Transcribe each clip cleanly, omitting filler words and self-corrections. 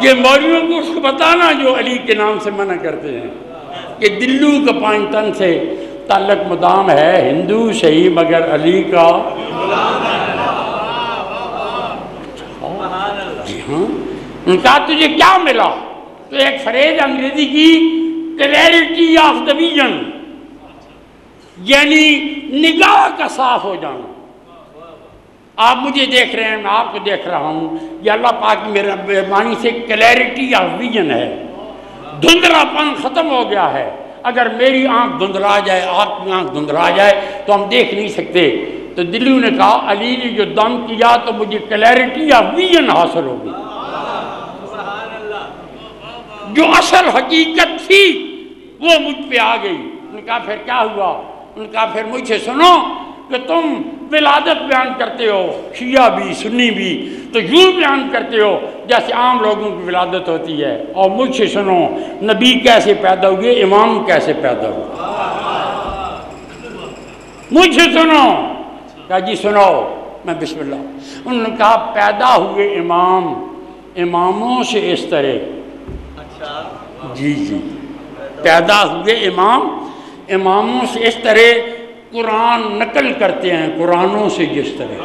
یہ مولویوں کو اس کو بتانا جو علی کے نام سے منع کرتے ہیں کہ دلو کا پانچ تن سے تعلق مدام ہے، ہندو صحیح مگر علی کا جی ہاں۔ ان کا تجھے کیا ملا؟ تو ایک فریز انگریزی کی کلیئرٹی آف دا ویژن، یعنی نگاہ کا صاف ہو جانا۔ آپ مجھے دیکھ رہے ہیں، میں آپ کو دیکھ رہا ہوں، یہ اللہ پاک میرے مہربانی سے کلیئرٹی آف ویژن ہے، دھندلا پن ختم ہو گیا ہے۔ اگر میری آنکھ دھندلا جائے، آپ کی آنکھ دھندلا جائے تو ہم دیکھ نہیں سکتے۔ تو دلیو نے کہا علی نے جو دم کیا تو مجھے کلیئرٹی آف ویژن حاصل ہو گئی، جو اصل حقیقت تھی وہ مجھ پہ آ گئی۔ ان کا پھر کیا ہوا؟ ان کا پھر مجھ سے سنو کہ تم ولادت بیان کرتے ہو، شیعہ بھی سنی بھی، تو یوں بیان کرتے ہو جیسے عام لوگوں کی ولادت ہوتی ہے، اور مجھ سے سنو نبی کیسے پیدا ہوئے، امام کیسے پیدا ہوئے، مجھ سے سنو۔ کہا جی سنو، میں بسم اللہ۔ انہوں نے کہا پیدا ہوئے امام اماموں سے اس طرح، جی جی پیدا ہوئے امام اماموں سے اس طرح، قرآن نقل کرتے ہیں قرآنوں سے جس طرح۔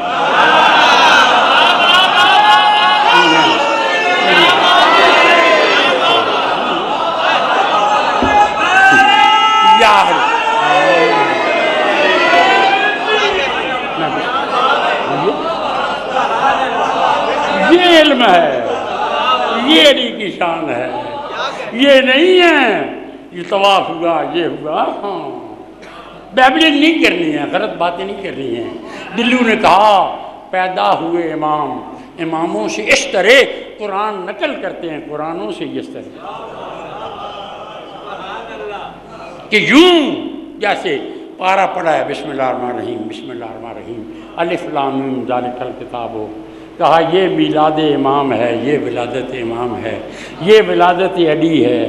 یہ علم ہے، یہ علی کی شان ہے، یہ نہیں ہے یہ طواف ہوا یہ ہوا۔ ہاں بیبلنگ نہیں کرنی ہے، غلط باتیں نہیں کرنی ہیں۔ دلو نے کہا پیدا ہوئے امام اماموں سے اس طرح، قرآن نقل کرتے ہیں قرآنوں سے اس طرح، کہ یوں جیسے پارا پڑا ہے بسم اللہ الرحمن الرحیم بسم اللہ الرحمن الرحیم الف لام میم ذالک الکتاب ہو، کہا یہ میلاد امام ہے، یہ ولادت امام ہے، یہ ولادت علی ہے۔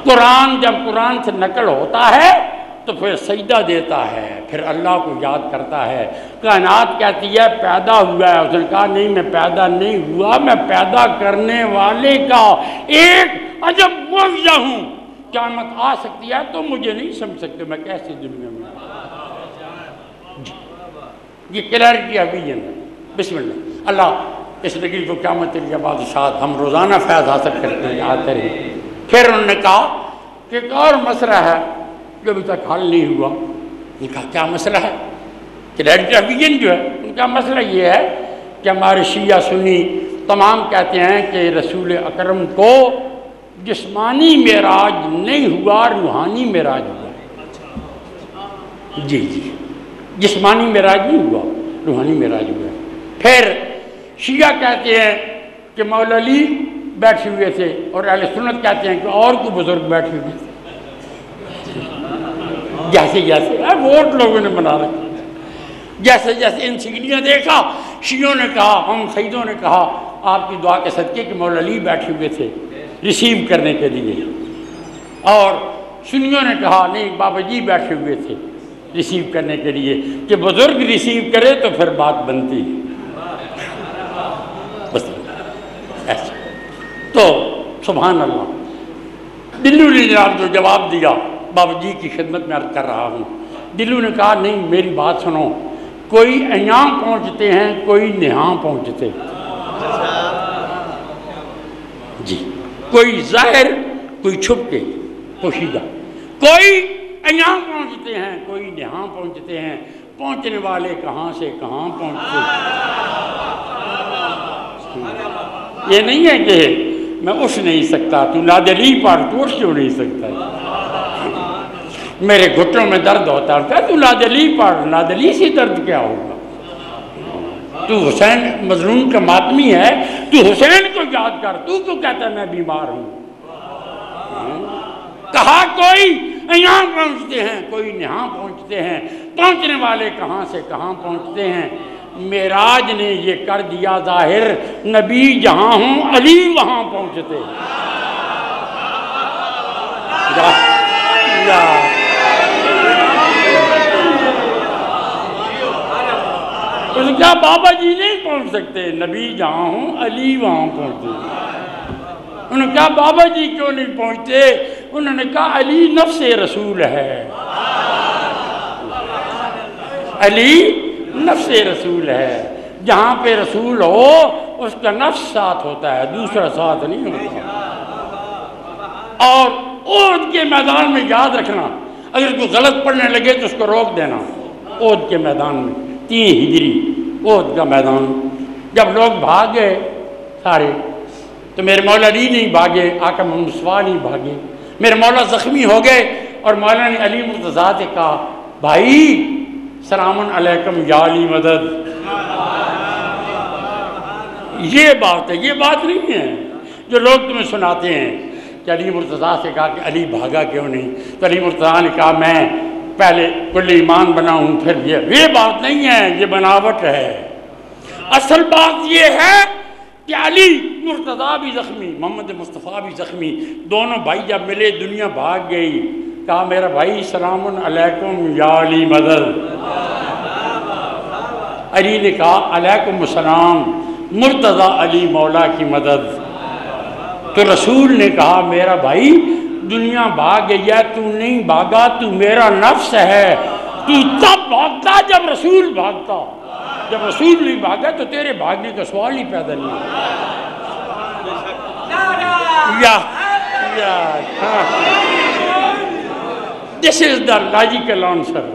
قرآن جب قرآن سے نقل ہوتا ہے تو پھر سجدہ دیتا ہے، پھر اللہ کو یاد کرتا ہے۔ کائنات کہتی ہے پیدا ہوا ہے، اس نے کہا نہیں میں پیدا نہیں ہوا، میں پیدا کرنے والے کا ایک عجب معجزہ ہوں۔ قیامت آ سکتی ہے تو مجھے نہیں سمجھ سکتے میں کیسی دنیا میں۔ یہ کلیئرٹی ابھی ہے۔ بسم اللہ۔ اللہ اس لگی کو قیامت کے بعد ہم روزانہ فیض حاصل کرتے ہیں، آتے رہے۔ پھر انہوں نے کہا کہ ایک اور مسئلہ ہے جو ابھی تک حل نہیں ہوا۔ ان کا کیا مسئلہ ہے؟ کلیئرٹی آف ویژن جو ہے، ان کا مسئلہ یہ ہے کہ ہمارے شیعہ سنی تمام کہتے ہیں کہ رسول اکرم کو جسمانی معراج نہیں ہوا، روحانی معراج ہوا۔ جی جی جسمانی معراج نہیں ہوا، روحانی معراج ہوا۔ پھر شیعہ کہتے ہیں کہ مولا علی بیٹھے ہوئے تھے، اور اہل سنت کہتے ہیں کہ اور کوئی بزرگ بیٹھے ہوئے تھے۔ جیسے جیسے ووٹ لوگوں نے بنا رکھا، جیسے جیسے انسگنیاں دیکھا، شیعوں نے کہا، ہم سیدوں نے کہا آپ کی دعا کے صدقے کہ مولا علی بیٹھے ہوئے تھے ریسیو کرنے کے لیے، اور سنیوں نے کہا نہیں بابا جی بیٹھے ہوئے تھے ریسیو کرنے کے لیے، کہ بزرگ ریسیو کرے تو پھر بات بنتی ہے۔ بس ایسا تو سبحان اللہ۔ دلو نے جناب جو جواب دیا، بابا جی کی خدمت میں عرض کر رہا ہوں، دلو نے کہا نہیں میری بات سنو، کوئی ایاں پہنچتے ہیں کوئی نہاں پہنچتے ہیں۔ جی کوئی ظاہر کوئی چھپ کے پوشیدہ، کوئی ایاں پہنچتے ہیں کوئی نہاں پہنچتے ہیں، پہنچنے والے کہاں سے کہاں پہنچتے ہیں۔ یہ نہیں ہے کہ میں اٹھ نہیں سکتا، تو نادلی پڑھ تو اٹھ کیوں نہیں سکتا؟ میرے گھٹنوں میں درد ہوتا ہے، تو نادلی پڑھ، نادلی سے درد کیا ہوگا؟ تو حسین مظلوم کا ماتمی ہے، تو حسین کو یاد کر، تو کیوں کہتا ہے میں بیمار ہوں؟ کہا کوئی یہاں پہنچتے ہیں کوئی یہاں پہنچتے ہیں، پہنچنے والے کہاں سے کہاں پہنچتے ہیں۔ معراج نے یہ کر دیا ظاہر، نبی جہاں ہوں علی وہاں پہنچتے ہیں۔ کہا بابا جی نہیں پہنچ سکتے، نبی جہاں ہوں علی وہاں پہنچتے۔ انہوں نے کہا بابا جی کیوں نہیں پہنچتے؟ انہوں نے کہا علی نفس رسول ہے، علی نفس رسول ہے، جہاں پہ رسول ہو اس کا نفس ساتھ ہوتا ہے، دوسرا ساتھ نہیں ہوتا۔ اور احد کے میدان میں یاد رکھنا، اگر کوئی غلط پڑھنے لگے تو اس کو روک دینا۔ احد کے میدان میں 3 ہجری احد کا میدان، جب لوگ بھاگ گئے سارے تو میرے مولا علی نہیں بھاگے، آقا محمد مصطفیٰ نہیں بھاگے، میرے مولا زخمی ہو گئے اور مولا نے علی مرتضیٰ سے کہا بھائی سلام علیکم یا علی مدد۔ یہ بات ہے، یہ بات نہیں ہے جو لوگ تمہیں سناتے ہیں کہ علی مرتضیٰ سے کہا کہ علی بھاگا کیوں نہیں، تو علی مرتضیٰ نے کہا میں پہلے کل ایمان بناؤں پھر یہ بات نہیں ہے، یہ بناوٹ ہے۔ اصل بات یہ ہے کہ علی مرتضیٰ بھی زخمی، محمد مصطفیٰ بھی زخمی، دونوں بھائی جب ملے دنیا بھاگ گئی۔ کہا میرا بھائی سلام علیکم یا علی مدد۔ علی نے کہا علیکم السلام مرتضیٰ علی مولا کی مدد۔ تو رسول نے کہا میرا بھائی دنیا بھاگ گئی ہے، تو نہیں بھاگا، تو میرا نفس ہے، تو تب بھاگتا جب رسول بھاگتا، جب رسول نہیں بھاگا تو تیرے بھاگنے کا سوال ہی پیدا نہیں۔ This is the logical answer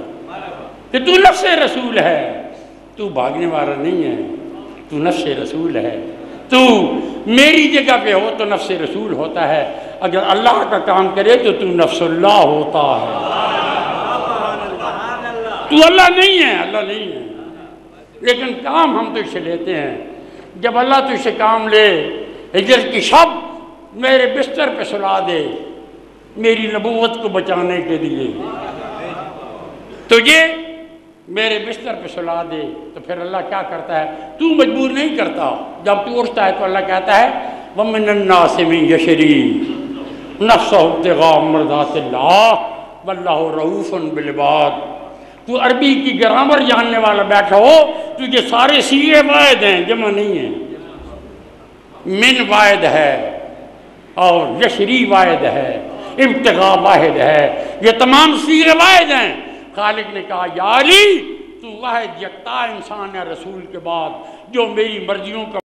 کہ تو نفس رسول ہے، تو بھاگنے والا نہیں ہے، تو نفس رسول ہے۔ تو میری جگہ پہ ہو تو نفس رسول ہوتا ہے، اگر اللہ کا کام کرے تو تو نفس اللہ ہوتا ہے۔ تو اللہ نہیں ہے، اللہ نہیں ہے، لیکن کام ہم تو اسے لیتے ہیں۔ جب اللہ تو اسے کام لے، ہجرت کی شب میرے بستر پہ سلا دے میری نبوت کو بچانے کے لیے، تو یہ میرے بستر پہ سلا دے، تو پھر اللہ کیا کرتا ہے؟ تو مجبور نہیں کرتا، جب تو اٹھتا ہے تو اللہ کہتا ہے وَمِنَ النَّاسِ مَن يَشْرِي نَفْسَهُ ابْتِغَاءَ مَرْضَاتِ اللَّهِ وَاللَّهُ رَءُوفٌ بِالْعِبَادِ۔ تو عربی کی گرامر جاننے والا بیٹھا ہو تو یہ سارے صیغے واحد ہیں، جمع نہیں ہیں۔ من واحد ہے اور یشری واحد ہے، ابتغاء واحد ہے، یہ تمام صیغے واحد ہیں۔ خالق نے کہا یا علی تو واحد یکتا انسان ہے رسول کے بعد جو میری مرضیوں کا